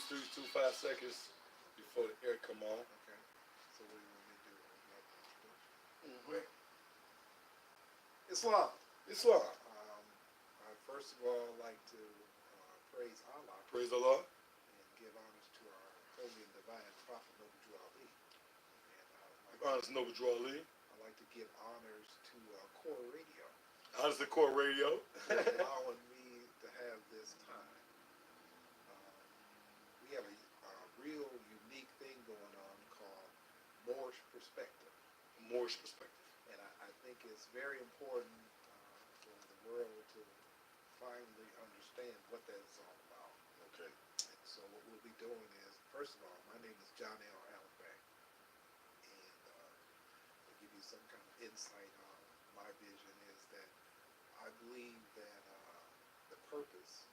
5 seconds before the air come on. Okay. So what do you want me to do? Mm-hmm. Islam. Islam. I first of all like to praise Allah Praise Allah. and give honors to our holy and divine Prophet Noble Ali. And Honors Noble Drew Ali. I'd like to give honors to Core Radio Honors the Core Radio. for allowing me to have this time. We have a real unique thing going on called Moorish perspective. Moorish perspective. And I think it's very important for the world to finally understand what that is all about. Okay. And so what we'll be doing is, first of all, my name is John L. Allen-Bey. And to give you some kind of insight on my vision is that I believe that the purpose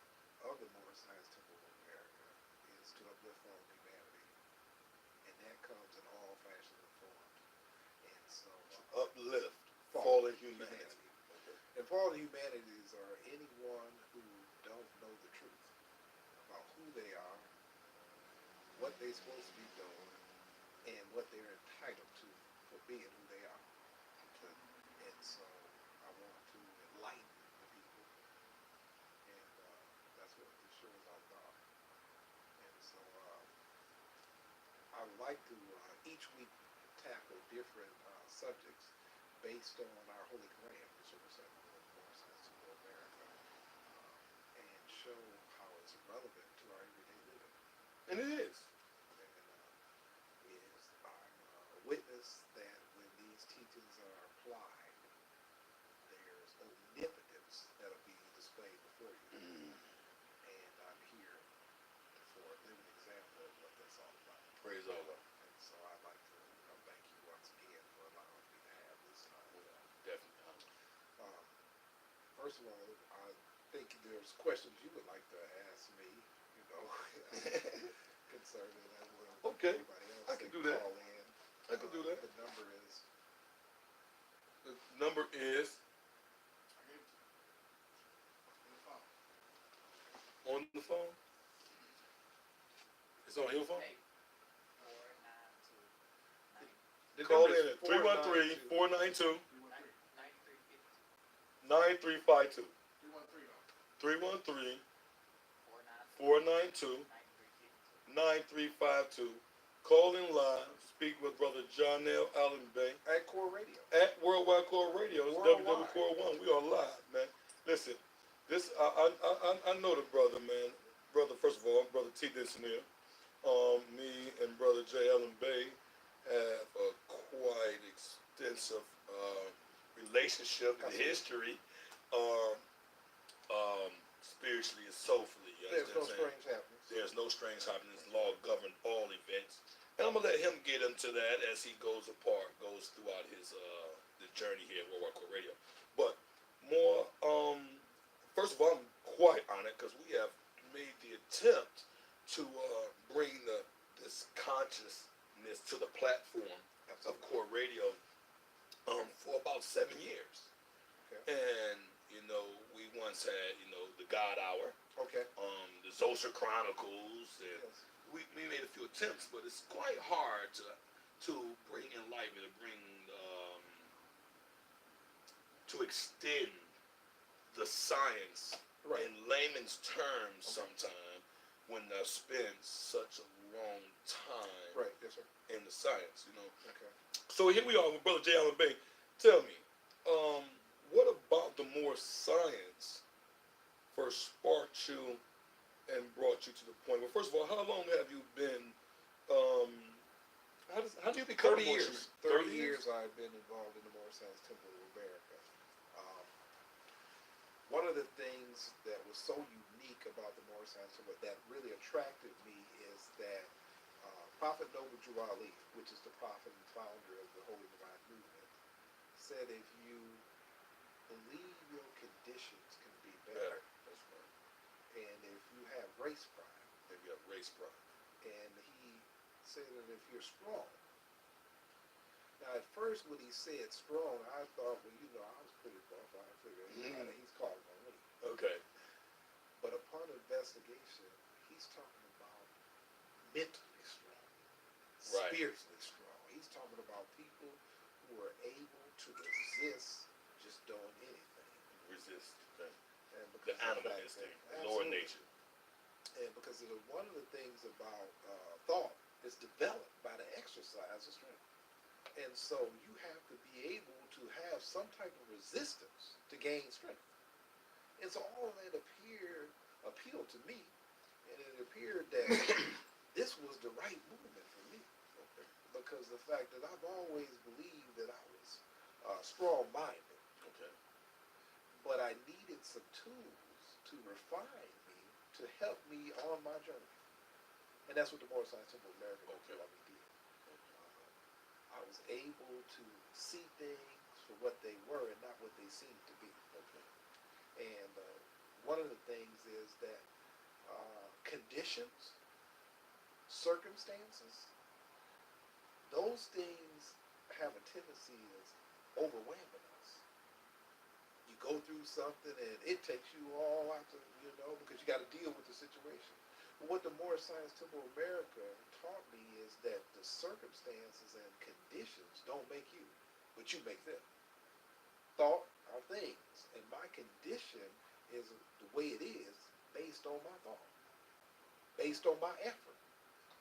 of the Moorish Science Temple of America is to uplift all humanity. And that comes in all fashions and forms. And so Uplift fallen humanity. Okay. And fallen humanities are anyone who don't know the truth about who they are, what they're supposed to be doing, and what they're entitled to for being who they are. Okay. And so I want to enlighten the people, and that's what this show is all about. And so I would like to each week tackle different subjects based on our Holy Quran, which represents the Moorish Science of America, and show how it's relevant to our everyday living. And it is. And I'm a witness that when these teachings are applied, there's omnipotence that'll be displayed before you. And I'm here for a living example of what that's all about. Praise Allah. And so I'd like to thank you once again for allowing me to have this time. Definitely. First of all, I think there's questions you would like to ask me, concerning that. Okay. Everybody else I can do that. call in. I can do that. The number is on the phone. It's on your phone. Call in at 313-492-9352. 313-492-9352. Call in live. Speak with Brother John L. Allen-Bey at Core Radio. At Worldwide Core Radio. It's WW Core 1. We are live, man. Listen, this I know the brother, man. Brother, first of all, Brother T. Dissonier. Me and Brother J. Allen-Bey have a quite extensive relationship and history, spiritually and soulfully. There's no strange happenings. There's no strange happenings. Law govern all events. And I'm gonna let him get into that as he goes throughout his the journey here at Worldwide Core Radio. But more, first of all, I'm quite honored because we have made the attempt to bring this consciousness to the platform of Core Radio for about 7 years. Okay. And we once had the God Hour. Okay. The Zosha Chronicles, and yes. we made a few attempts, but it's quite hard to bring enlightenment, to bring to extend the science in layman's terms sometimes when I spend such a long time Yes, sir. in the science, Okay. So here we are with Brother J. Allen-Bey. Tell me, what about the more science first sparked you and brought you to the point? Well, first of all, how long have you been? How do you become 30 years? 30 years I've been involved in the Moorish Science Temple of America. One of the things that was so unique about the Moorish Science Temple that really attracted me is that Prophet Noble Drew Ali, which is the prophet and founder of the Holy Divine Movement, said if you believe your conditions can be better, that's right. And if you have race pride, and he said that if you're strong. Now, at first, when he said strong, I thought, well, I was pretty buff. I figured he's calling on me. Okay. But upon investigation, he's talking about mentally strong, Right. spiritually strong. He's talking about people who are able to resist just doing anything. Resist. Okay. And The because of animal fact instinct, that, lower absolutely. nature. And because one of the things about thought is developed by the exercise of strength. And so you have to be able to have some type of resistance to gain strength. And so all of that appealed to me, and it appeared that this was the right movement for me. Okay. Because the fact that I've always believed that I was strong-minded, Okay. but I needed some tools to refine me, to help me on my journey. And that's what the Moorish Temple of America Okay. did. I was able to see things for what they were and not what they seemed to be. Okay. And one of the things is that conditions, circumstances, those things have a tendency of overwhelming us. You go through something and it takes you all out to, because you got to deal with the situation. But what the Moorish Science Temple of America taught me is that the circumstances and conditions don't make you, but you make them. Thought are things, and my condition is the way it is based on my thought, based on my effort,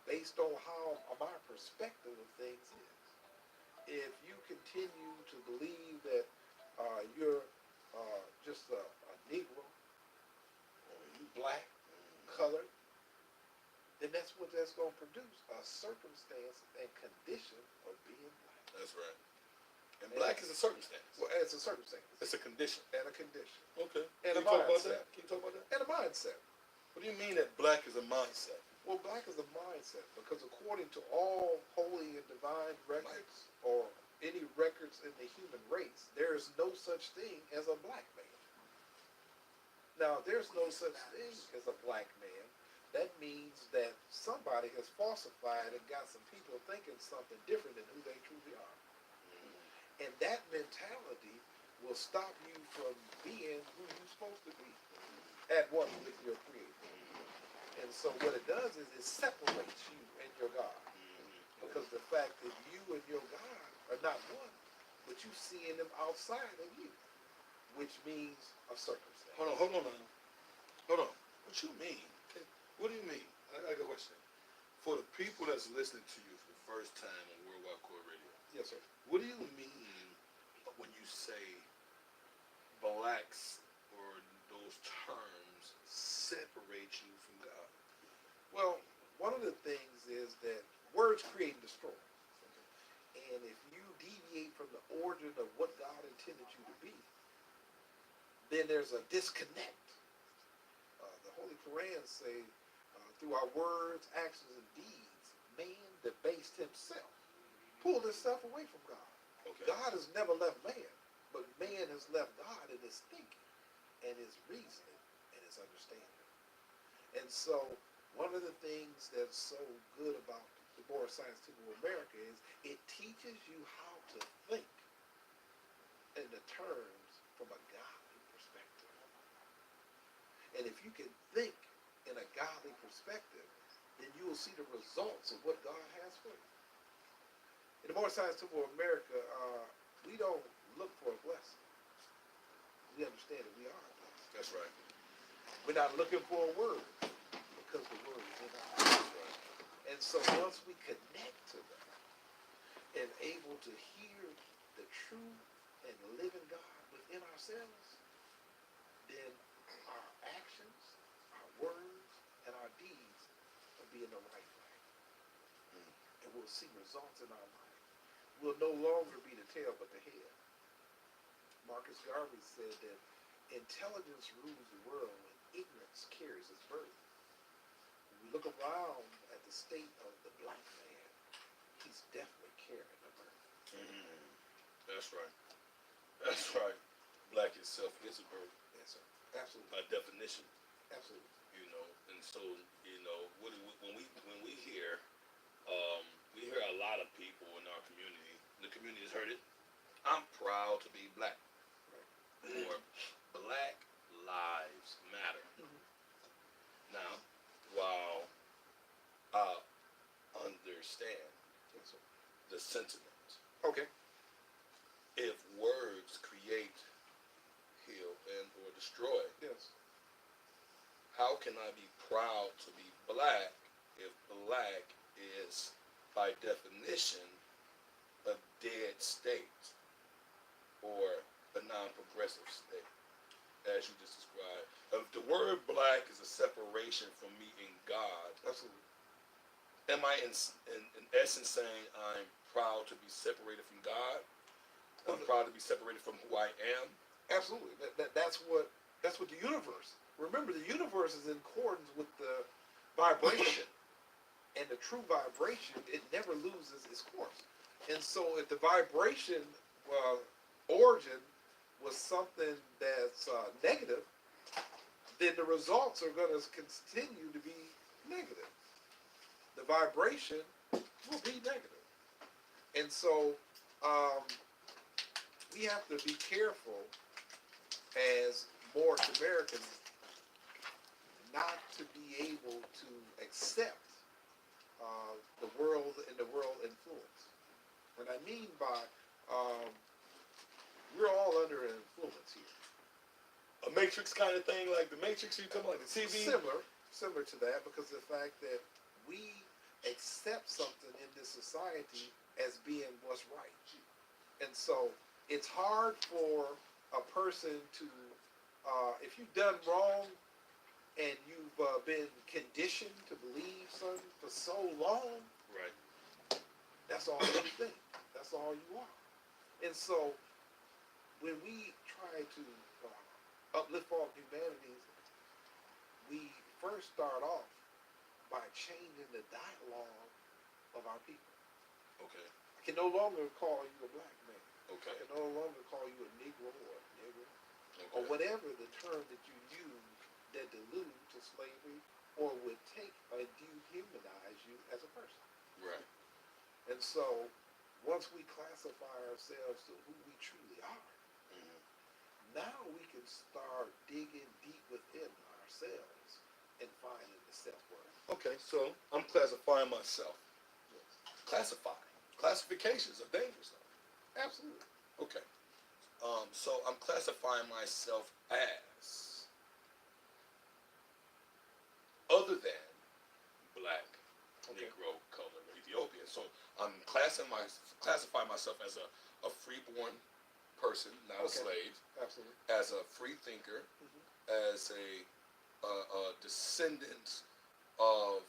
based on how my perspective of things is. If you continue to believe that you're just a Negro, or you black, colored, then that's what that's going to produce, a circumstance and condition of being black. That's right. And black is a circumstance. Well, it's a circumstance. It's a condition. And a condition. Okay. And Can a you talk about mindset. that? Can you talk about that? And a mindset. What do you mean that black is a mindset? Well, black is a mindset because according to all holy and divine records, or any records in the human race, there is no such thing as a black man. Now, there's no such thing as a black man. That means that somebody has falsified and got some people thinking something different than who they truly are. And that mentality will stop you from being who you're supposed to be at one with your Creator. And so what it does is it separates you and your God. Because the fact that you and your God are not one, but you seeing them outside of you, which means a circumstance. Hold on now. Hold on. What you mean? What do you mean? I got a question. For the people that's listening to you for the first time on Worldwide Core Radio, Yes, sir. what do you mean when you say blacks or those terms separate you from God? Well, one of the things is that words create and destroy. And if you deviate from the origin of what God intended you to be, then there's a disconnect. The Holy Quran say, through our words, actions, and deeds, man debased himself, pulled himself away from God. Okay. God has never left man, but man has left God in his thinking and his reasoning and his understanding. And so one of the things that's so good about the Moorish Science Temple of America is it teaches you how to think in the terms from a godly perspective. And if you can think in a godly perspective, then you will see the results of what God has for you. In the Moorish Science Temple of America, we don't look for a blessing. We understand that we are blessed. That's right. We're not looking for a word because the word is in us. That's right. And so once we connect to that and able to hear the true and living God within ourselves, then our actions, our words, and our deeds will be in the right way. And we'll see results in our life. We'll no longer be the tail but the head. Marcus Garvey said that intelligence rules the world and ignorance carries its burden. When we look around at the state of the black man, he's definitely carrying the burden. That's right. That's right. Black itself is a burden. Yes, sir. Absolutely. By definition. Absolutely. And so, when we hear a lot of people in our community, the community has heard it. I'm proud to be black. Right. Or Black Lives Matter. Now, while understand Yes, sir. the sentiment. Okay. If words create, heal, and or destroy, Yes. how can I be proud to be black if black is, by definition, a dead state or a non-progressive state, as you just described? If the word black is a separation from me and God, Absolutely. am I in essence saying I'm proud to be separated from God? I'm proud to be separated from who I am? Absolutely. That's what the universe. Remember, the universe is in accordance with the vibration, and the true vibration, it never loses its course. And so, if the vibration origin was something that's negative, then the results are going to continue to be negative. The vibration will be negative. And so, um, we have to be careful as Moorish Americans not to be able to accept the world and the world influence. What I mean by we're all under an influence here. A Matrix kind of thing, like the Matrix, you come like the TV? Similar to that, because of the fact that we accept something in this society as being what's right. And so it's hard for a person to, if you've done wrong and you've been conditioned to believe something for so long, Right. that's all you think. That's all you are. And so when we try to uplift all humanities, we first start off by changing the dialogue of our people. Okay. I can no longer call you a black man. Okay. I can no longer call you a Negro or a nigger Okay. or whatever the term that you use that allude to slavery or would take or dehumanize you as a person. Right. And so once we classify ourselves to who we truly are, Mm-hmm. now we can start digging deep within ourselves and finding the self-worth. Okay, so I'm classifying myself. Yes. Classifying. Classifications are dangerous. Absolutely. Okay. So I'm classifying myself as other than black, Okay. Negro, color, Ethiopian. So I'm classifying myself as a freeborn person, not a Okay. slave, Absolutely. as a free thinker, Mm-hmm. as a descendant of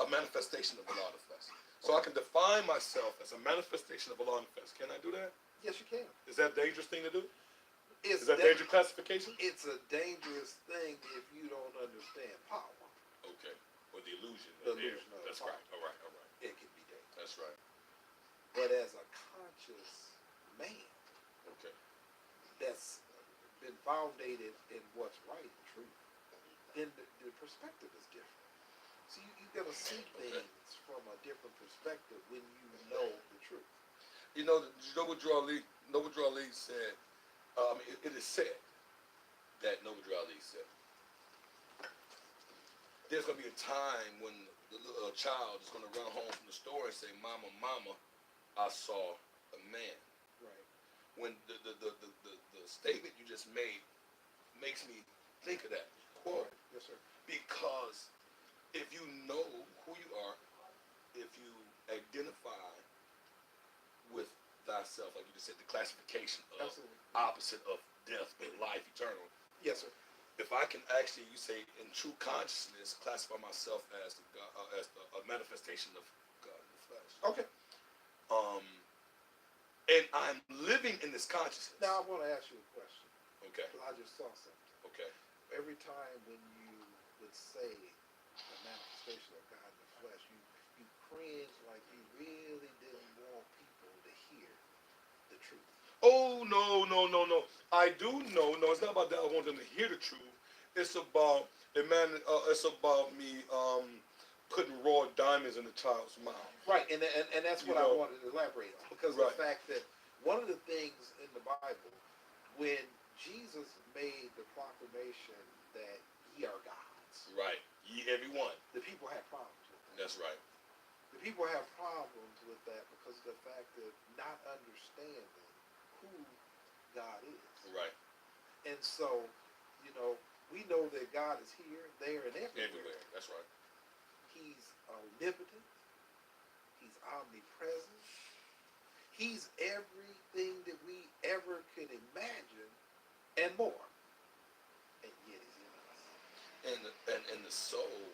a manifestation of the law of flesh. So I can define myself as a manifestation of a law of flesh. Can I do that? Yes, you can. Is that a dangerous thing to do? Is Is that dangerous classification? It's a dangerous thing if you don't understand power. Okay. Or the illusion. The of there. illusion of That's power. right. All right. All right. It can be dangerous. That's right. But as a conscious man Okay. that's been founded in what's right and true, then the perspective is different. So you're going to see things from a different perspective when you know the truth. You know what Drew Ali said. It is said that Drew Ali said there's going to be a time when the little child is going to run home from the store and say, "Mama, Mama, I saw a man." Right. When the statement you just made makes me think of that quote. Yes, sir. Because if you know who you are, if you identify with thyself, like you just said, the classification of Absolutely. opposite of death but life eternal. Yes, sir. If I can actually, you say, in true consciousness, classify myself as a manifestation of God in the flesh. Okay. And I'm living in this consciousness. Now I want to ask you a question. Okay. Because I just saw something. Okay. Every time when you would say a manifestation of God in the flesh, you cringe like you really didn't want people to hear the truth. Oh, no. I do know. No, it's not about that. I want them to hear the truth. It's about it's about me putting raw diamonds in the child's mouth. Right, and that's what I wanted to elaborate on, because of the fact that one of the things in the Bible, when Jesus made the proclamation that ye are gods, Right. Ye everyone. the people had problems with that. That's right. The people have problems with that because of the fact of not understanding who God is. Right. And so, you know, we know that God is here, there, and everywhere. Everywhere. That's right. He's omnipotent. He's omnipresent. He's everything that we ever could imagine and more. And yet he's in us. And the soul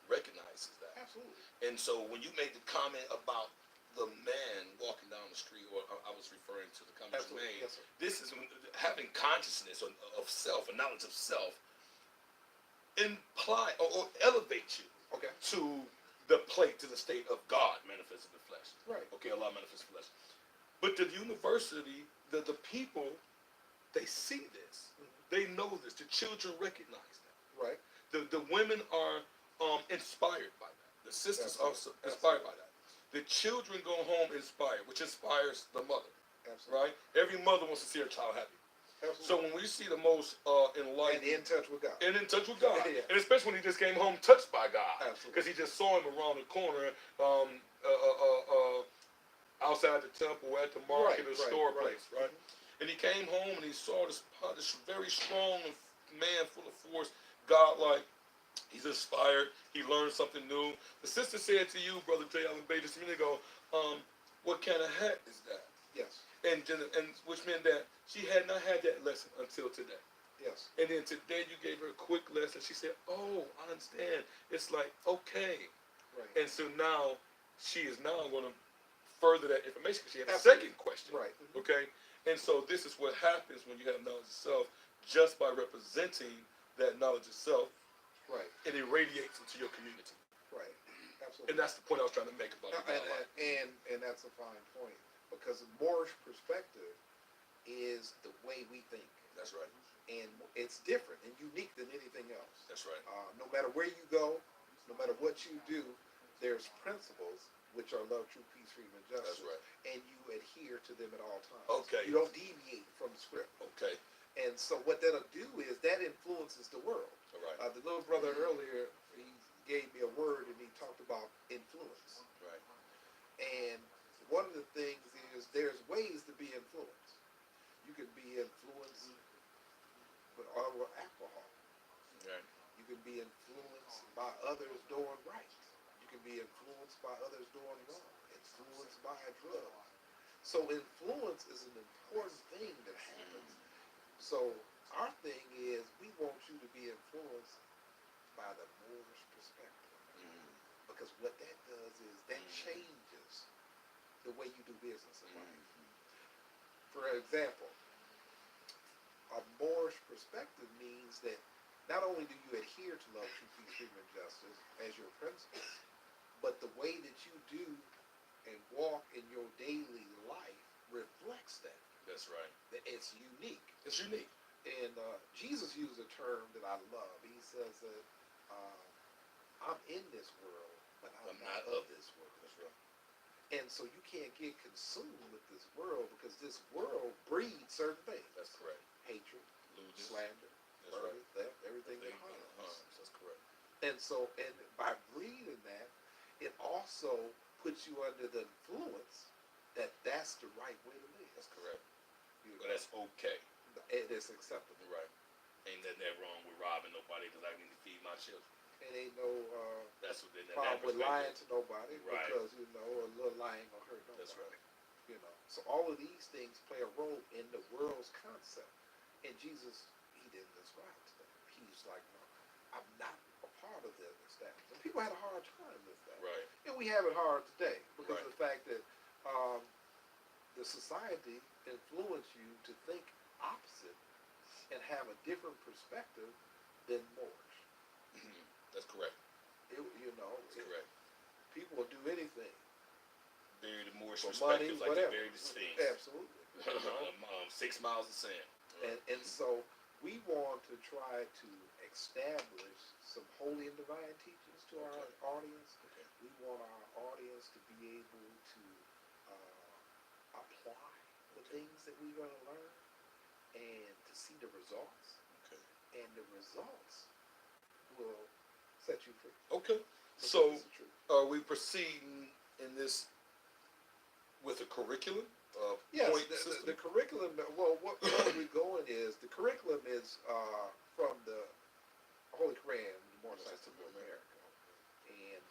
recognizes that. Absolutely. And so when you made the comment about the man walking down the street, or I was referring to the comment you Absolutely. made, Yes, sir. this is having consciousness of self, a knowledge of self, imply or elevate you Okay. to the plate, to the state of God manifested in the flesh. Right. Okay, Allah manifested in the flesh. But the university, the people, they see this. They know this. The children recognize that. Right. The women are inspired by that. The sisters are inspired by that. The children go home inspired, which inspires the mother. Absolutely. Right? Every mother wants to see her child happy. Absolutely. So when we see the most enlightened and in touch with God. and in touch with God, Yeah. and especially when he just came home touched by God, Absolutely. because he just saw him around the corner, outside the temple, at the market, or store place, right? Mm-hmm. And he came home and he saw this very strong man, full of force, godlike. He's inspired. He learned something new. The sister said to you, Brother J. Allen-Bey, just a minute ago, what kind of hat is that? Yes. And which meant that she had not had that lesson until today. Yes. And then today you gave her a quick lesson. She said, "Oh, I understand." It's like, okay. Right. And so now she is now going to further that information because she had a Absolutely. second question. Right. Okay. And so this is what happens when you have knowledge of self, just by representing that knowledge of self. Right. It irradiates into your community. Right. Absolutely. And that's the point I was trying to make about it. And that's a fine point, because the Moorish perspective is the way we think. That's right. And it's different and unique than anything else. That's right. No matter where you go, no matter what you do, there's principles which are love, truth, peace, freedom, and justice. That's right. And you adhere to them at all times. Okay. You don't deviate from the script. Okay. And so what that'll do is that influences the world. All right. The little brother earlier, he gave me a word and he talked about influence. Right. And one of the things is there's ways to be influenced. You can be influenced with alcohol. Right. You can be influenced by others doing right. You can be influenced by others doing wrong. Influenced by a drug. So influence is an important thing that happens. So our thing is we want you to be influenced by the Moorish perspective. Because what that does is that changes the way you do business in life. For example, a Moorish perspective means that not only do you adhere to love, truth, peace, freedom, and justice as your principles, but the way that you do and walk in your daily life reflects that. That's right. That it's unique. It's unique. And Jesus used a term that I love. He says that I'm in this world, but I'm not of this world. That's right. And so you can't get consumed with this world, because this world breeds certain things. That's correct. Hatred, Lewdness. slander, That's murder, right. theft, everything that Harms. harms. That's correct. And so, and by breeding that, it also puts you under the influence that that's the right way to live. That's correct. You But that's okay. It is acceptable. Right. Ain't nothing that wrong with robbing nobody because I need to feed my children. It ain't no That's what they problem with lying to nobody, Right. because a little lie ain't gonna hurt nobody. That's right. So all of these things play a role in the world's concept. And Jesus, he didn't describe to them. He's like, no, I'm not a part of the establishment. And people had a hard time with that. Right. And we have it hard today because Right. of the fact that the society influenced you to think opposite and have a different perspective than Moorish. That's correct. That's correct. People will do anything. Bury the Moorish For perspective money, like whatever. they buried the Sphinx. Absolutely. 6 miles of sand. And so we want to try to establish some holy and divine teachings to our audience. Okay. We want our audience to be able to apply the things that we're going to learn and to see the results. Okay. And the results will set you free. Okay. Because So it's the truth. are we proceeding in this with a curriculum? Yes, Point the system? curriculum. Well, what we're going is the curriculum is from the Holy Quran, the Moorish of America, and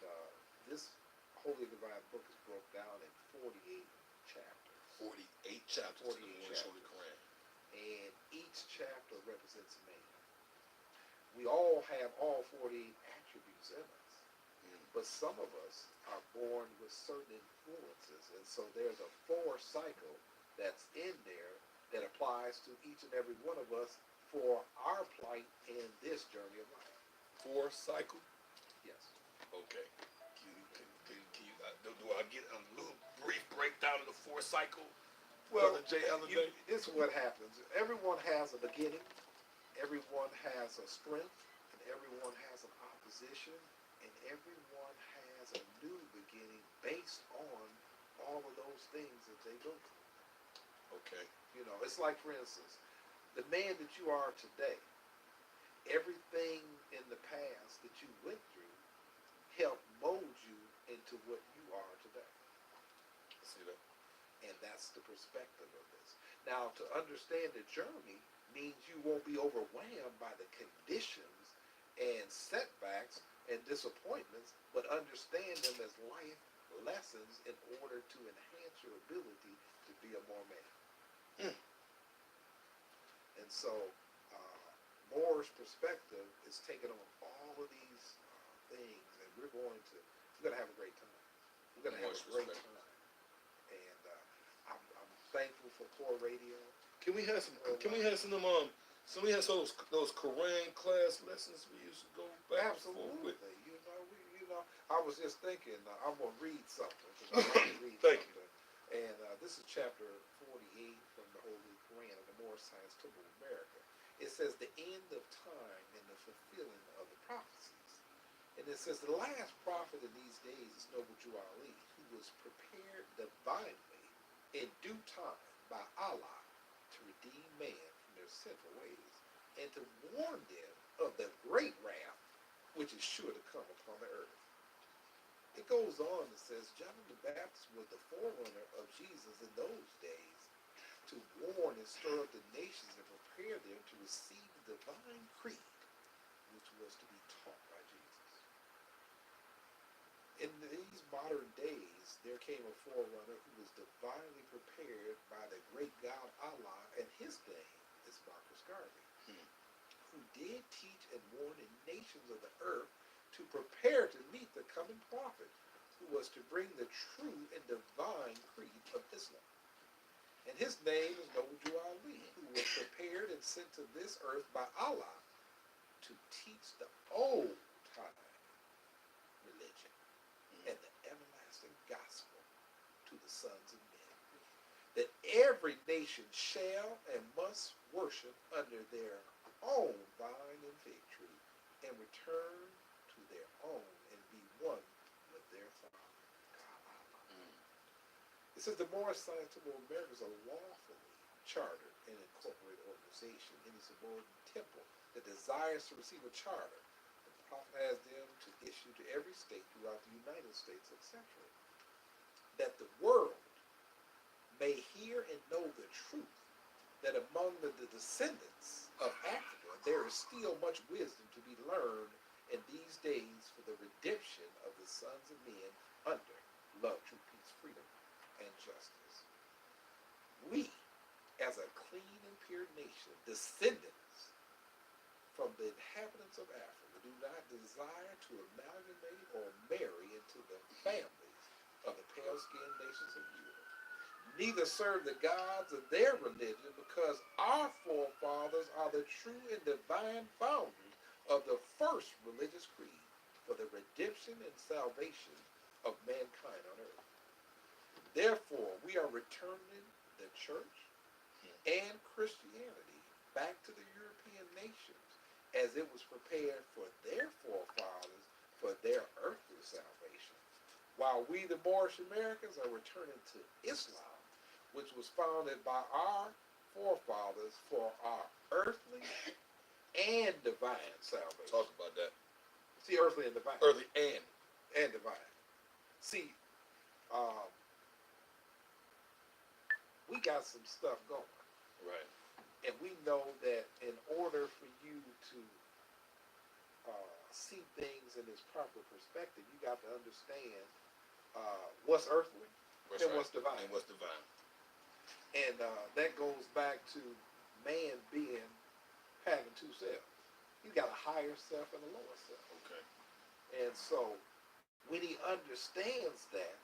this Holy Divine Book is broke down in 48 chapters. 48 chapters 48 of the Moorish Holy chapters. Quran. And each chapter represents a man. We all have all 48 attributes in us. But some of us are born with certain influences, and so there's a 4 cycle that's in there that applies to each and every one of us for our plight in this journey of life. 4 cycle? Yes. Okay. Can you do I get a little brief breakdown of the 4 cycle? Well, Brother J. Allen-Bey? this is what happens. Everyone has a beginning, everyone has a strength, and everyone has an opposition, and everyone has a new beginning based on all of those things that they go through. Okay. You know, it's like, for instance, the man that you are today, everything in the past that you went through helped mold you into what you are today. See that? And that's the perspective of this. Now, to understand the journey means you won't be overwhelmed by the conditions and setbacks and disappointments, but understand them as life lessons in order to enhance your ability to be a more man. And so, Moorish perspective is taking on all of these things, and we're going to have a great time. We're going to have a great time. And I'm thankful for Core Radio. Can we have some those Quran class lessons we used to go back and forth Absolutely. with? You know, I was just thinking, I'm going to read something. 'Cause I like to read Thank you. something. And this is chapter 48 from the Holy Quran of the Moorish Science Temple of America. It says the end of time and the fulfilling of the prophecies. And it says the last prophet in these days is Noble Jew Ali, who was prepared divinely in due time by Allah to redeem man from their sinful ways and to warn them of the great wrath which is sure to come upon the earth. It goes on and says John the Baptist was the forerunner of Jesus in those days to warn and stir up the nations and prepare them to receive the divine creed which was to be taught by Jesus. In these modern days, there came a forerunner who was divinely prepared by the great God Allah, and his name is Marcus Garvey, who did teach and warn the nations of the earth to prepare to meet the coming prophet, who was to bring the true and divine creed of Islam. And his name is Noble Jew Ali, who was prepared and sent to this earth by Allah to teach the old time religion and the everlasting gospel to the sons of men, that every nation shall and must worship under their own vine and fig tree, and return to their own and be one with their Father, God Allah. It says the Moorish Science Temple of America is a lawfully chartered and incorporated organization in a subordinate temple that desires to receive a charter. The Prophet has them to issue to every state throughout the United States, etc., that the world may hear and know the truth, that among the descendants of Africa there is still much wisdom to be learned in these days for the redemption of the sons of men under love, true peace, freedom, and justice. We, as a clean and pure nation, descendants from the inhabitants of Africa, do not desire to amalgamate or marry into the families of the pale-skinned nations of Europe, neither serve the gods of their religion, because our forefathers are the true and divine founders of the first religious creed for the redemption and salvation of mankind on earth. Therefore, we are returning the church and Christianity back to the European nations as it was prepared for their forefathers for their earthly salvation, while we, the Moorish Americans, are returning to Islam, which was founded by our forefathers for our earthly and divine salvation. Talk about that. See, earthly and divine. Early and divine. See, um, we got some stuff going. Right. And we know that in order for you to see things in its proper perspective, you got to understand what's earthly That's and right. what's divine. And what's divine. And that goes back to man being having two selves. He's got a higher self and a lower self. Okay. And so when he understands that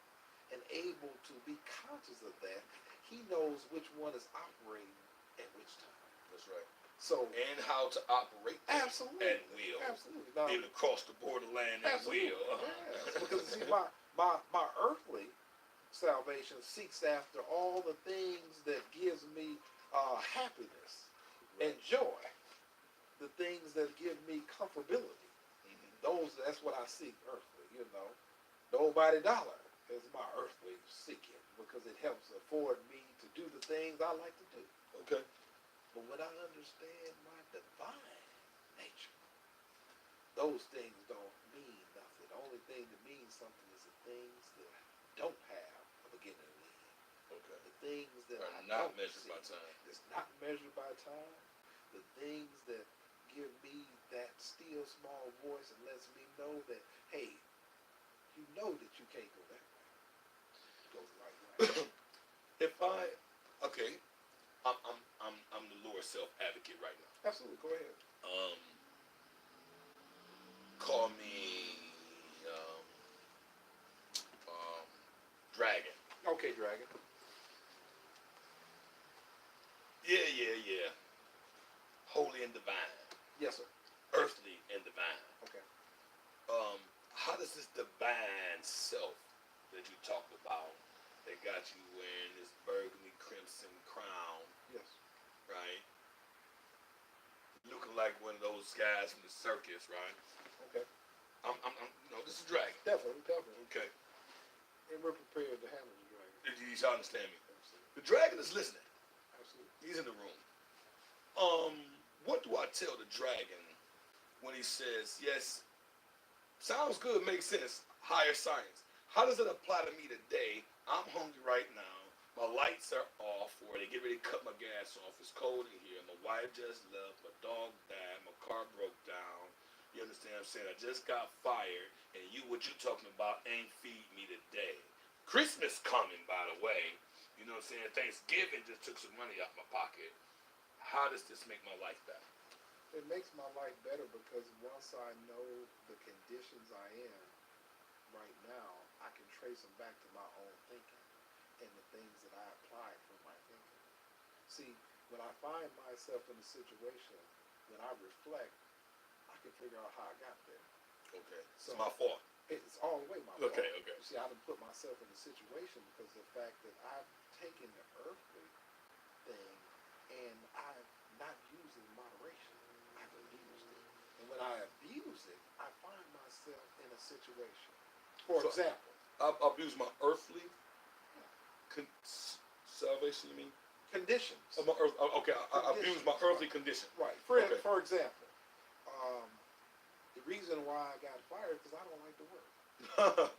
and able to be conscious of that, he knows which one is operating at which time. That's right. So And how to operate absolutely at will. Absolutely. Now, Be able to cross the borderland at will. Yes. Because see, my earthly salvation seeks after all the things that gives me happiness and joy, the things that give me comfortability. That's what I seek earthly. Nobody dollar is my earthly seeking because it helps afford me to do the things I like to do. Okay. But when I understand my divine nature, those things don't mean nothing. The only thing that means something is the things that don't have a beginning and end. Okay. The things that are I not don't measured see, by time. it's not measured by time. The things that give me that still small voice and lets me know that, hey, you know that you can't go that way. Go the right way. Okay, I'm the Lord self advocate right now. Absolutely, go ahead. Call me um, um, Dragon. Okay, Dragon. Yeah. Holy and divine. Yes, sir. Earthly and divine. Okay. How does this divine self that you talked about that got you wearing this burgundy crimson crown, Yes. right? Looking like one of those guys from the circus, right? Okay. This is Dragon. Definitely. Okay. And we're prepared to handle the dragon. You understand me? Absolutely. The dragon is listening. Absolutely. He's in the room. What do I tell the dragon when he says, yes, sounds good, makes sense, higher science. How does it apply to me today? I'm hungry right now. My lights are off, or they get ready to cut my gas off. It's cold in here. My wife just left. My dog died. My car broke down. You understand what I'm saying? I just got fired, and what you talking about ain't feed me today. Christmas coming, by the way. You know what I'm saying? Thanksgiving just took some money out my pocket. How does this make my life better? It makes my life better because once I know the conditions I am right now, I can trace them back to my own thinking and the things that I apply from my thinking. See, when I find myself in a situation, when I reflect, I can figure out how I got there. Okay. So it's my fault. It's all the way my fault. Okay. You see, I done put myself in a situation because of the fact that I've taken the earthly thing and I'm not using moderation. I've abused it. And when I abuse it, I find myself in a situation. For example, I've abused my earthly salvation, you mean? Conditions. My earth, okay, I abused my earthly condition. Right. For example, the reason why I got fired is because I don't like to work.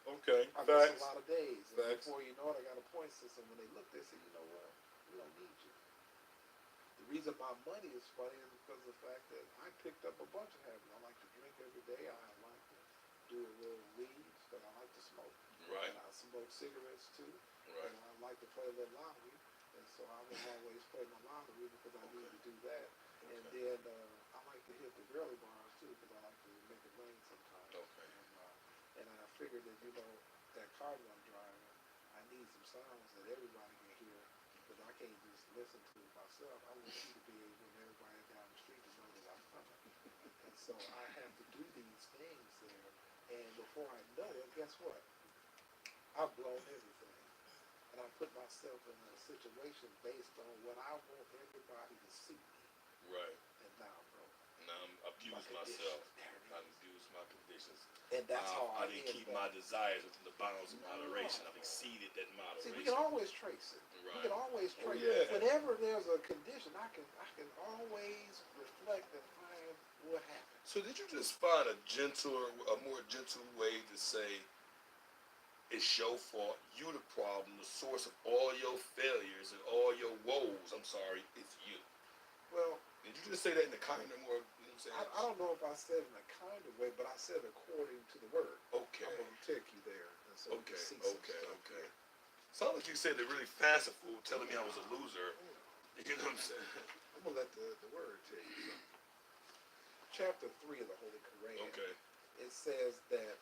Okay. I miss a lot of days. And before you know it, I got a point system. When they look, they say, you know what? We don't need you. The reason my money is funny is because of the fact that I picked up a bunch of habits. I like to drink every day. I like to do a little weed because I like to smoke. Right. And I smoke cigarettes too. Right. And I like to play a little lottery. And so I will always play my lottery because I need to do that. Okay. And then I like to hit the girly bars too because I like to make it rain sometimes. Okay. And I figured that, that car that I'm driving, I need some sounds that everybody can hear because I can't just listen to it myself. I want you to be able and everybody down the street to know that I'm coming. And so I have to do these things there. And before I know it, guess what? I've blown everything. And I put myself in a situation based on what I want everybody to see me. Right. And now I'm broken. Now I'm abused myself. I abused my conditions. And that's how I didn't keep my desires within the bounds of moderation. I've exceeded that moderation. See, we can always trace it. Right. We can always trace it. Whenever there's a condition, I can always reflect and find what happened. So did you just find a more gentle way to say, It's your fault. You the problem. The source of all your failures and all your woes. I'm sorry, it's you. Well, Did you just say that in the kind of more? You know what I'm saying? I don't know if I said it in a kind of way, but I said according to the word. Okay. I'm going to take you there. And so you can see some stuff Okay. here. Sounds like you said it really fanciful, telling me I was a loser. You know what I'm saying? I'm going to let the word tell you something. Chapter 3 of the Holy Quran. Okay. It says that.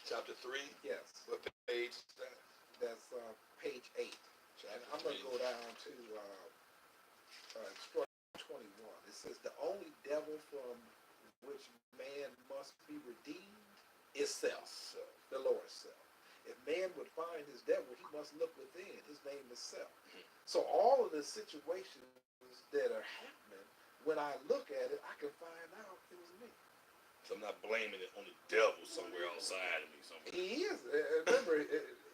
Chapter 3? Yes. What page is that? That's page 8. And I'm going to go down to instruction 21. It says the only devil from which man must be redeemed is self. The Lord's self. If man would find his devil, he must look within. His name is self. So all of the situations that are happening, when I look at it, I can find out it was me. So I'm not blaming it on the devil somewhere outside of me. Somewhere. He is. Remember,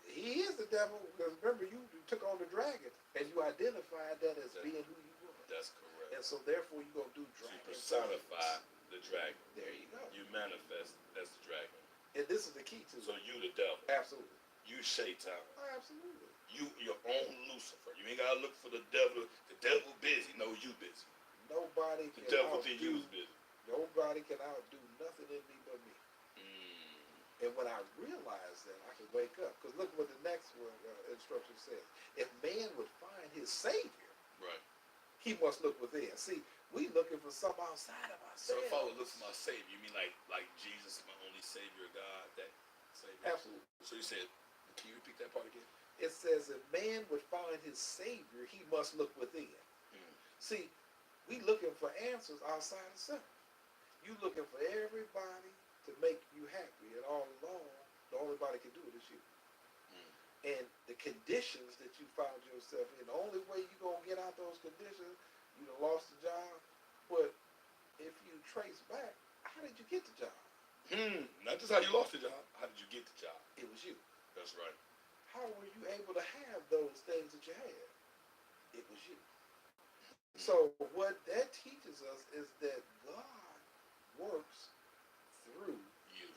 he is the devil. Because remember, you took on the dragon, and you identified that as being who you were. That's correct. And so therefore, you're going to do dragon. You personify the dragon. There you go. You manifest as the dragon. And this is the key to So it. you the devil. Absolutely. You Shaitan. Absolutely. You your own Lucifer. You ain't gotta look for the devil. The devil busy. No, you busy. Nobody The can devil within you outdo. is busy. Nobody can outdo nothing in me but me. And when I realize that, I can wake up. Because look what the next one, instruction says. If man would find his Savior, Right. he must look within. See, we looking for something outside of So ourselves. if I would look for my Savior, you mean like Jesus, my only Savior, God, that Savior? Absolutely. So you said, can you repeat that part again? It says if man would find his Savior, he must look within. See, we looking for answers outside of self. You looking for everybody to make you happy, and all along, the only body can do it is you. And the conditions that you found yourself in, the only way you're going to get out those conditions, you done lost the job, but if you trace back, how did you get the job? Not just how you lost the job, how did you get the job? It was you. That's right. How were you able to have those things that you had? It was you. So what that teaches us is that God works through You.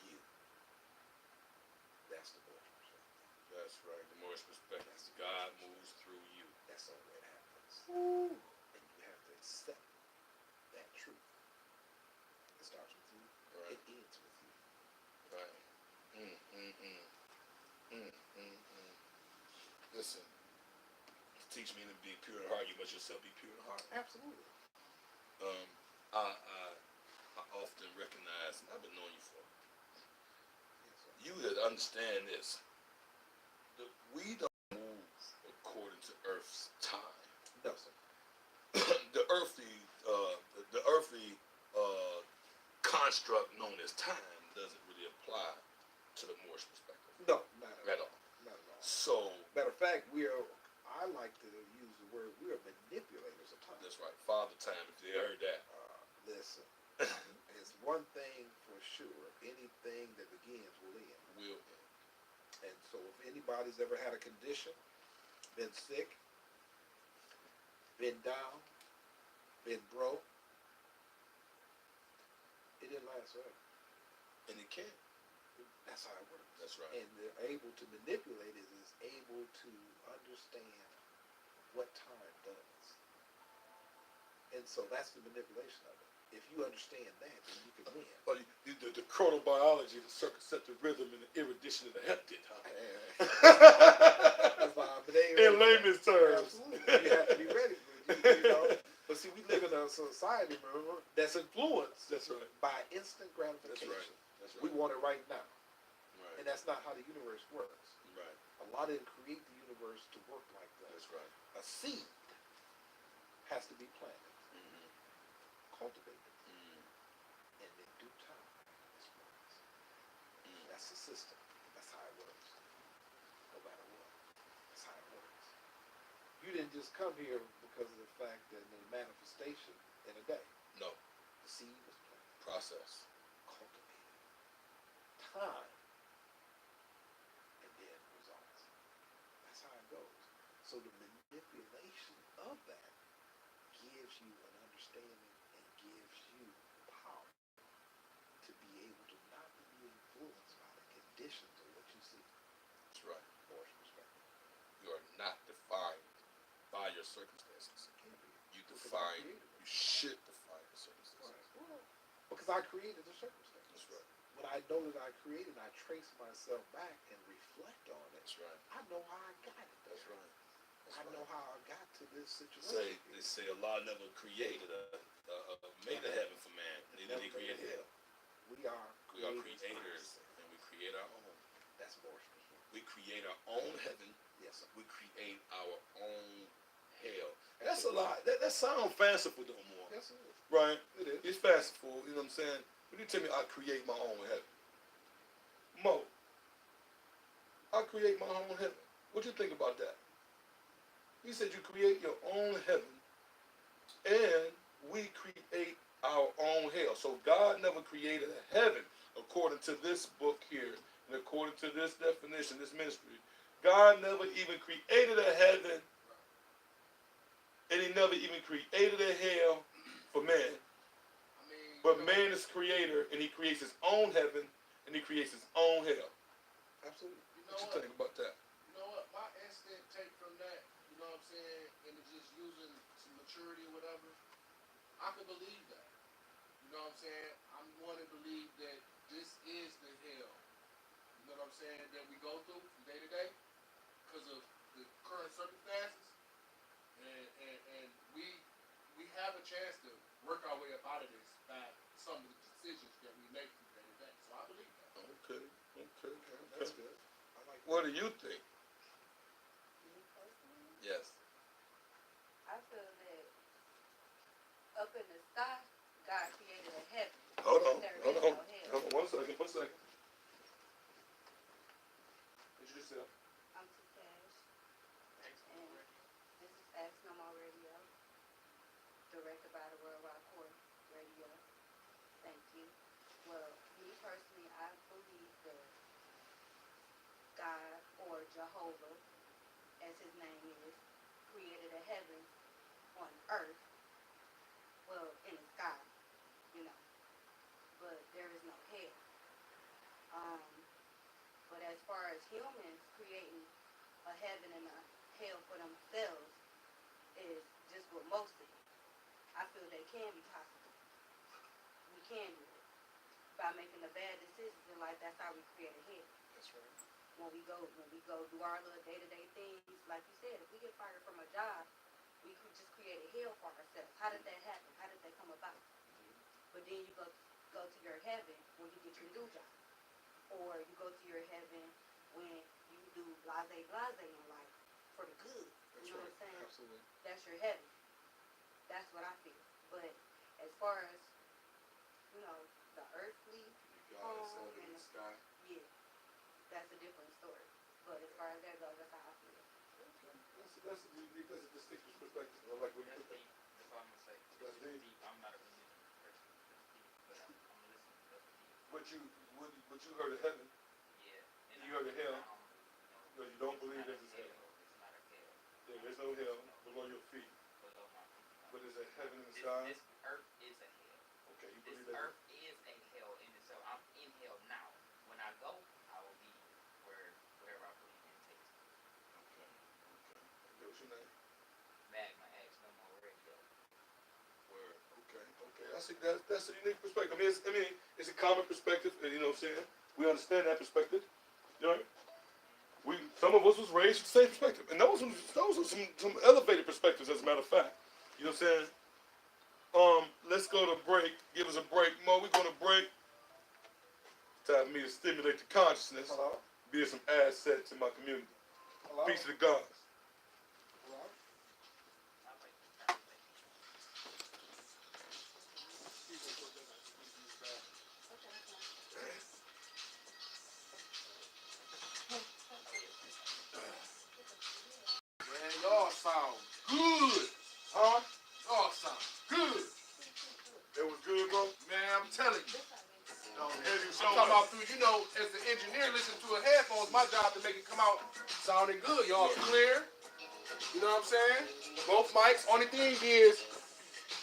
That's the Moorish perspective. That's right. The Moorish perspective. God moves through you. That's the way it happens. Ooh. And you have to accept that truth. It starts with you. Right. It ends with you. Right. Listen, teach me to be pure in heart. You must yourself be pure in heart. Absolutely. I often recognize, and I've been knowing you for. Yes, sir. You that understand this. We don't move according to Earth's time. No, sir. the earthly construct known as time doesn't really apply to the Moorish perspective. No, not at all. Not at all. So, Matter of fact, I like to use the word, we are manipulators of time. that's right. Father time, if you heard that. Listen, it's one thing for sure. Anything that begins will end. Will. And so if anybody's ever had a condition, been sick, been down, been broke, it didn't last forever. And it can. That's how it works. That's right. And they're able to manipulate it, is able to understand what time does. And so that's the manipulation of it. If you understand that, then you can win. Well, the chronobiology, the circumceptive rhythm, and the erudition of the heptid, huh? That's why In layman's terms. Absolutely. You have to be ready. You know? But see, we live in a society, remember, that's influenced That's right. by instant gratification. That's right. That's right. We want it right now. Right. And that's not how the universe works. Right. Allah didn't create the universe to work like that. That's right. A seed has to be planted, cultivated, and in due time, it's works. That's the system. That's how it works. No matter what. That's how it works. You didn't just come here because of the fact that the manifestation in a day. No. The seed was planted, Process. cultivated, time, and then results. That's how it goes. So the manipulation of that gives you an understanding and gives you power to be able to not be influenced by the conditions of what you see. your circumstances. It can't be. You Because I define. created it. You should define your circumstances. Right. Well, because I created the circumstance. That's right. When I know that I created, I trace myself back and reflect on it. That's right. I know how I got it there. That's right. That's I right. know how I got to this situation. They say Allah never created made a heaven for man. Neither did he create hell. We are creators, and we create our own. That's more specific. We create our own heaven. Yes, sir. We create our own hell. And that's a lot. That sounds fanciful, though, more. Yes, it is. Right? It is. It's fanciful. You know what I'm saying? But you tell me I create my own heaven. Mo, I create my own heaven. What you think about that? He said you create your own heaven, and we create our own hell. So God never created a heaven according to this book here, and according to this definition, this ministry. God never even created a heaven, and he never even created a hell for man. But man is creator, and he creates his own heaven, and he creates his own hell. Absolutely. What you think about that? You know what? My instant take from that, you know what I'm saying, and it's just using some maturity or whatever, I could believe that. You know what I'm saying? I'm one to believe that this is the hell. You know what I'm saying? That we go through from day to day because of the current circumstances, and we have a chance to work our way up out of this by some of the decisions that we make from day to day. So I believe that. Okay. That's good. I like that. What do you think? Me personally, Yes. I feel that up in the sky, God created a heaven. Hold on. There Hold is on. no hell. Hold on. 1 second. 1 second. Introduce yourself. I'm T Cash, and this is Ask No More Radio, directed by the Worldwide Court Radio. Thank you. Well, me personally, I believe that God, or Jehovah, as his name is, created a heaven on earth, well, in the sky, you know, but there is no hell. But as far as humans creating a heaven and a hell for themselves is just what most do. I feel they can be possible. We can do it. By making the bad decisions in life, that's how we create a hell. That's right. When we go do our little day-to-day things, like you said, if we get fired from a job, we could just create a hell for ourselves. How did that happen? How did that come about? But then you go to your heaven when you get your new job. Or you go to your heaven when you do blase in life for the good. That's You know right. what I'm saying? Absolutely. That's your heaven. That's what I feel. But as far as, you know, the earthly, God is up in the sky. yeah, that's a different story. But as far as that goes, that's how I feel. Okay. That's a unique, that's a distinctive perspective. I like what you That's put deep. That's all I'm gonna say. That's It's deep. I'm not a religious person. That's deep. But I'm listening. That's deep. But you heard of heaven. Yeah. And You heard of hell? I don't, No, you don't believe it's not there's a a hell. hell. It's not a hell. Yeah, there's no hell below your feet. Below my feet. But there's a heaven in the This, sky. this earth is a hell. Okay, you This believe that? earth is a hell in itself. I'm in hell now. When I go, I will be wherever I believe in takes me. Okay. Okay. What's your name? Magma X No More Radio. Word. Okay. I see that's a unique perspective. I mean, it's a common perspective, and you know what I'm saying? We understand that perspective. You know? Some of us was raised with the same perspective. And those are some elevated perspectives, as a matter of fact. You know what I'm saying? Let's go to break. Give us a break. Mo, we're gonna break. Time for me to stimulate the consciousness. Hello? Be some asset to my community. Hello? Peace to the gods. Hello? I like the conversation. Man, y'all sound good. Huh? Y'all sound good. It was good, bro. Man, I'm telling you. No, heavy I'm talking about through, you know, as the engineer listening to a headphones, my job to make it come out sounding good. Y'all clear. You know what I'm saying? Both mics. Only thing is,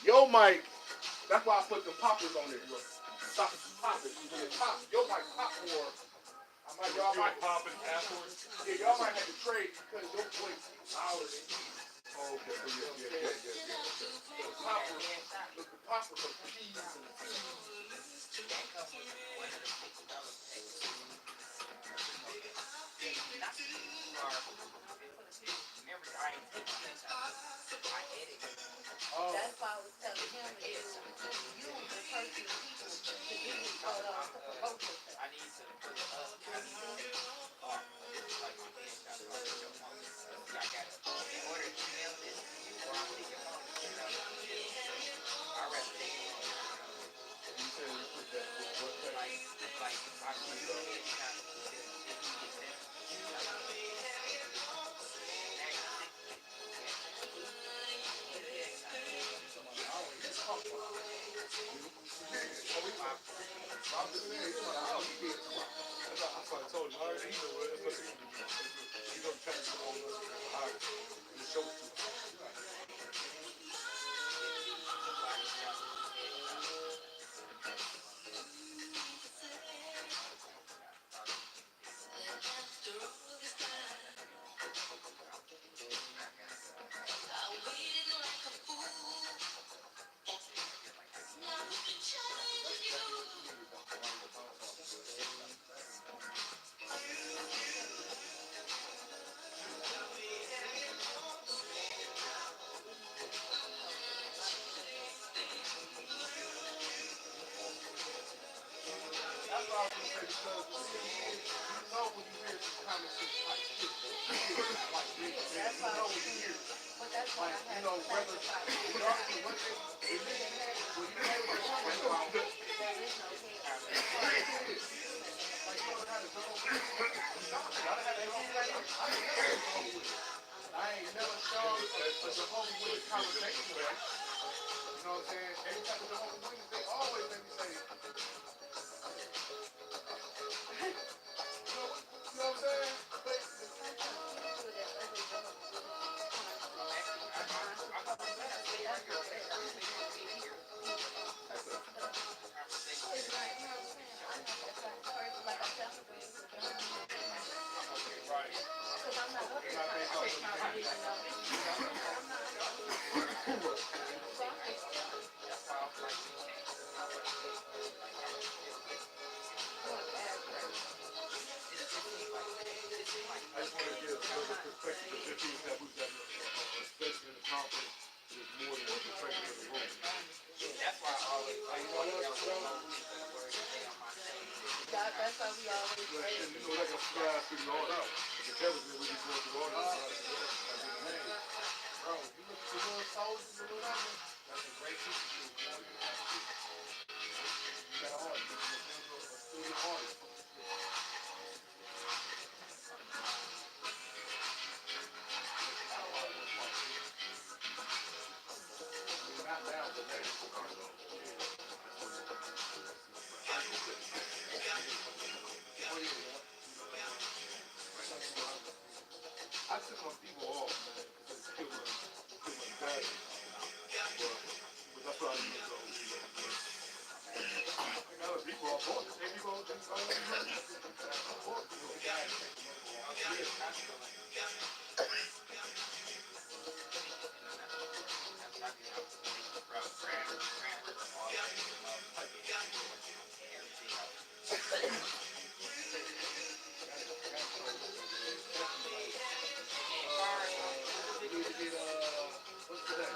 your mic, that's why I put the poppers on there. Stop popping. When it pops, your mic pop more. Y'all might popping afterwards. Yeah, y'all might have to trade because your voice is louder than his. Oh, okay. So You know what I'm yeah. saying? But the popper, the peas and the peas. That comes with one of the $50 packs. Not too far. Remember, I ain't taking things out. I edit. Oh, That's why I was telling him to use the person people to do these photos to promote yourself. I need to put it up. I need to like my headshot. I got it. In order to email this before I take it home, I rather take it home. you said you put that what Like I can do a headshot. If you get that, I'm just saying, you know, I don't get it. I told him, I already know it, especially if you don't try to come on the show too. That's what I was gonna say because the thing is, you know when you hear some common sense type shit, like this, That's you why know when you hear it. but that's why Like, I you had know, to whether, sacrifice. regardless of what they, when you hear what they're talking about, There is no hell. like, you know how the Jehovah's Witnesses, gotta have Jehovah's Witnesses. I ain't never been Jehovah's Witness. I ain't never shown a Jehovah's Witness conversation with them. You know what I'm saying? Every time a Jehovah's Witness, they always make me say, you know what I'm saying? But sometimes people that other Jehovah's it's like, you know what I'm saying? I'm not that type of person. Like I tell my brothers, Right. because I'm not up here Not trying based to on push what my you think. religion on this. I'm not. So I'm just going average. I just want to give a little perspective because there being that who's that, especially in the conference, is more than one perspective of the room. That's why I always like what else word stay on my stage. That's why we always But, say, and you know, like a flash through the audience. The Kevin's there, we just going through the audience. Bro, you look at the little soldiers or whatever, that's a great teacher too. You got an audience. A student audience. Not now, but later. I took my people off, man, because it's killing my bad. But that's what I do. I got other people off board. They people off board. We need to get, what's today?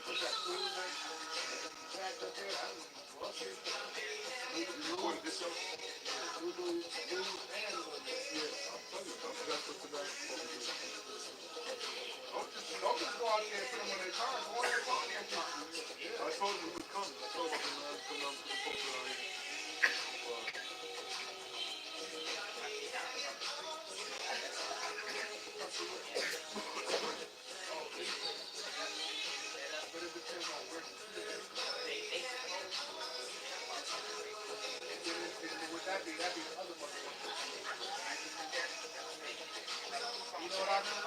What's that, Tuesday? Back up there, I don't know. What's it? Recorded this show? Lulu and Lulu. Yeah, I'm telling you, that's for tonight. Don't just go out there and put them on their cars. Go on there and talk to them people. I told him he was coming. I told him I was coming out to the folks around here. But it depends on where you see it. Would that be the other motherfucker? You know what I mean?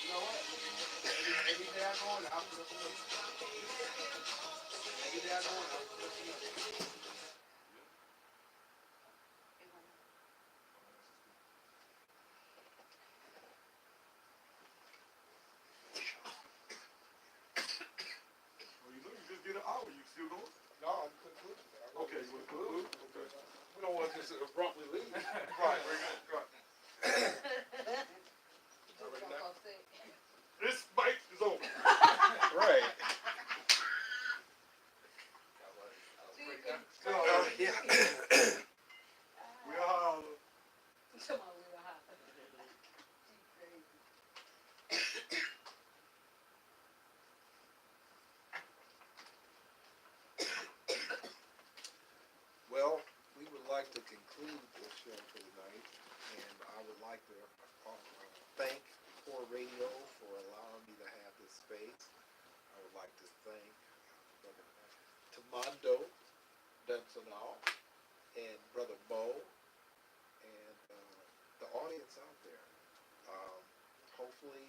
You know what? Every day I go on, I'll put up a note. Every day I go on, I'll put up a note. abruptly leave. Right, right. This mic is over. Right. Yeah. We are. Well, we would like to conclude this show for tonight, and I would like to thank Core Radio for allowing me to have this space. I would like to thank Brother Tamando Densonow and Brother Mo and the audience out there. Hopefully,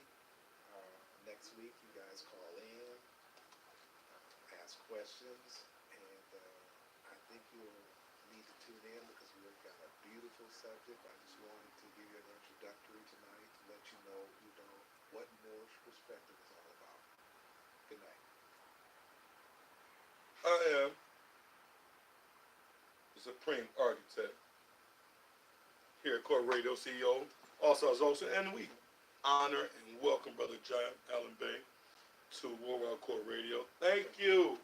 next week you guys call in, ask questions, and I think you'll need to tune in because we've got a beautiful subject. I just wanted to give you an introductory tonight to let you know, what Moorish perspective is all about. Good night. I am the Supreme Architect here at Core Radio CEO, also and we honor and welcome Brother John Allen-Bey to Worldwide Core Radio. Thank you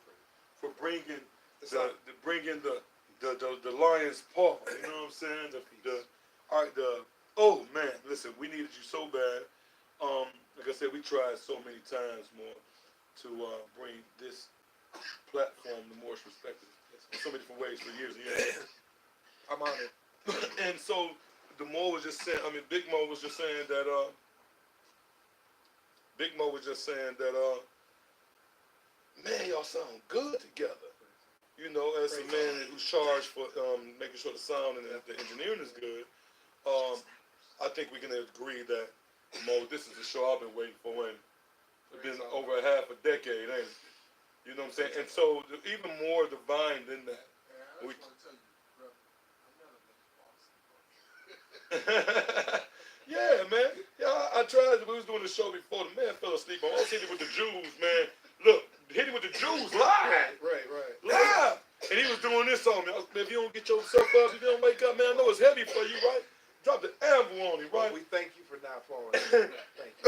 for bringing the lion's paw. You know what I'm saying? Oh man, listen, we needed you so bad. Like I said, we tried so many times more to bring this platform, the Moorish perspective, in so many different ways for years and years. I'm honored. And so the Mo was just saying, Big Mo was just saying that, man, y'all sound good together. You know, as a man who's charged for making sure the sound and the engineering is good, I think we can agree that, Mo, this is the show I've been waiting for, and it's been over a half a decade, ain't it? You know what I'm saying? And so, even more divine than that. I We- just want to tell you, brother, I'm never been false. Yeah, man. Yeah, I tried. We was doing the show before. The man fell asleep. I was hitting with the Jews, man. Look, hit him with the Jews live. Right. Live. And he was doing this on me. I was, man, if you don't get yourself up, if you don't wake up, man, I know it's heavy for you, right? Drop the anvil on him, right? Well, we thank you for not falling. Thank you.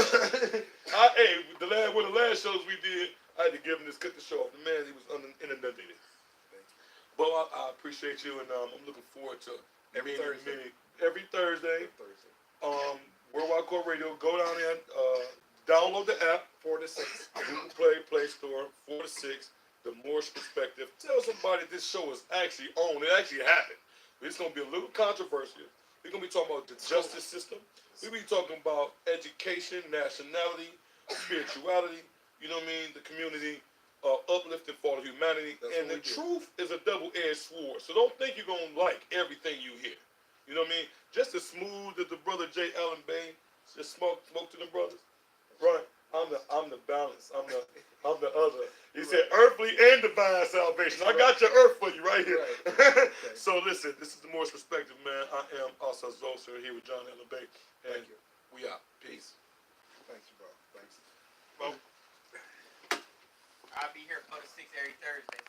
One of the last shows we did, I had to give him this, cut the show off. The man, he was inundated. Thank you. But I appreciate you, and I'm looking forward to Every Thursday. Every Thursday. Thursday. Worldwide Core Radio. Go down there, download the app. 4 to 6. Google Play Store, 4 to 6. The Moorish perspective. Tell somebody this show is actually on. It actually happened. It's going to be a little controversial. We're going to be talking about the justice system. We'll be talking about education, nationality, spirituality. You know what I mean? The community, uplifting for the humanity. That's and the truth is a double-edged sword. So don't think you're going to like everything you hear. You know what I mean? Just as smooth as the brother J. Allen-Bey just smoke to them brothers. Right. I'm the balance. I'm the other. He said earthly and divine salvation. I got your earth for you right here. Right. Okay. So listen, this is the Moorish perspective, man. I am Asa Zoser here with John Allen-Bey. And Thank you. we out. Peace. Thanks, bro. Thanks. Well, I'll be here 4 to 6 every Thursday.